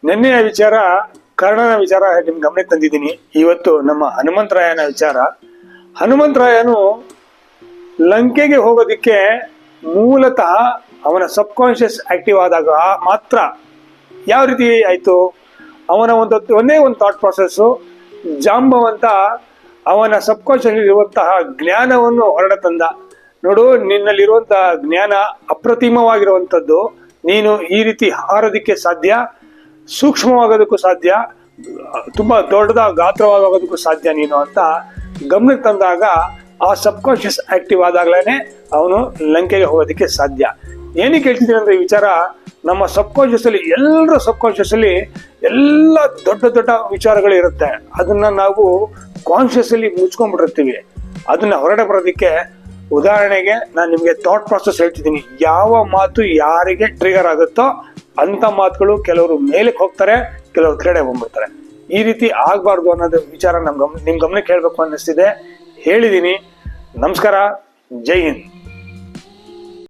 ನಿನ್ನೆಯ ವಿಚಾರ ಕರ್ಣನ ವಿಚಾರ ನಿಮ್ ಗಮನಕ್ಕೆ ತಂದಿದ್ದೀನಿ. ಇವತ್ತು ನಮ್ಮ ಹನುಮಂತರಾಯನ ವಿಚಾರ. ಹನುಮಂತರಾಯನು ಲಂಕೆಗೆ ಹೋಗೋದಿಕ್ಕೆ ಮೂಲತಃ ಅವನ ಸಬ್ ಕಾನ್ಶಿಯಸ್ ಆಕ್ಟಿವ್ ಆದಾಗ ಮಾತ್ರ ಯಾವ ರೀತಿ ಆಯ್ತು, ಅವನ ಒಂದೇ ಒಂದು ಥಾಟ್ ಪ್ರಾಸೆಸ್ಸು ಜಾಂಬವಂತ ಅವನ ಸಬ್ ಕಾನ್ಶಿಯಸ್ ಇರುವಂತಹ ಜ್ಞಾನವನ್ನು ಹೊರಡ ತಂದ. ನೋಡು, ನಿನ್ನಲ್ಲಿರುವಂತಹ ಜ್ಞಾನ ಅಪ್ರತಿಮವಾಗಿರುವಂಥದ್ದು, ನೀನು ಈ ರೀತಿ ಹಾರೋದಿಕ್ಕೆ ಸಾಧ್ಯ, ಸೂಕ್ಷ್ಮವಾಗೋದಕ್ಕೂ ಸಾಧ್ಯ, ತುಂಬಾ ದೊಡ್ಡದ ಗಾತ್ರವಾಗೋದಕ್ಕೂ ಸಾಧ್ಯ ನೀನು ಅಂತ ಗಮನಕ್ಕೆ ತಂದಾಗ ಆ ಸಬ್ ಕಾನ್ಶಿಯಸ್ ಆಕ್ಟಿವ್ ಆದಾಗ್ಲೇನೆ ಅವನು ಲಂಕೆಗೆ ಹೋಗೋದಕ್ಕೆ ಸಾಧ್ಯ. ಏನಕ್ಕೆ ಹೇಳ್ತಿದ್ದೀನಿ ಅಂದ್ರೆ, ಈ ವಿಚಾರ ನಮ್ಮ ಸಬ್ ಕಾನ್ಶಿಯಸ್ ಅಲ್ಲಿ, ಎಲ್ಲರ ಸಬ್ ಕಾನ್ಶಿಯಸ್ ಅಲ್ಲಿ ಎಲ್ಲ ದೊಡ್ಡ ದೊಡ್ಡ ವಿಚಾರಗಳು ಇರುತ್ತೆ. ಅದನ್ನ ನಾವು ಕಾನ್ಶಿಯಸ್ ಅಲ್ಲಿ ಮುಚ್ಕೊಂಡ್ಬಿಟ್ಟಿರ್ತೀವಿ. ಅದನ್ನ ಹೊರಡೆ ಬರೋದಕ್ಕೆ ಉದಾಹರಣೆಗೆ ನಾನು ನಿಮ್ಗೆ ಥಾಟ್ ಪ್ರಾಸೆಸ್ ಹೇಳ್ತಿದ್ದೀನಿ. ಯಾವ ಮಾತು ಯಾರಿಗೆ ಟ್ರಿಗರ್ ಆಗುತ್ತೋ ಅಂತ ಮಾತುಗಳು ಕೆಲವರು ಮೇಲಕ್ಕೆ ಹೋಗ್ತಾರೆ, ಕೆಲವರು ಕೆಳಗಡೆ ಬಂದ್ಬಿಡ್ತಾರೆ. ಈ ರೀತಿ ಆಗ್ಬಾರ್ದು ಅನ್ನೋದು ವಿಚಾರ ನಿಮ್ ಗಮನಕ್ಕೆ ಹೇಳ್ಬೇಕು ಅನ್ನಿಸ್ತಿದೆ. ಹೇಳಿದೀನಿ. ನಮಸ್ಕಾರ. ಜೈ ಹಿಂದ್.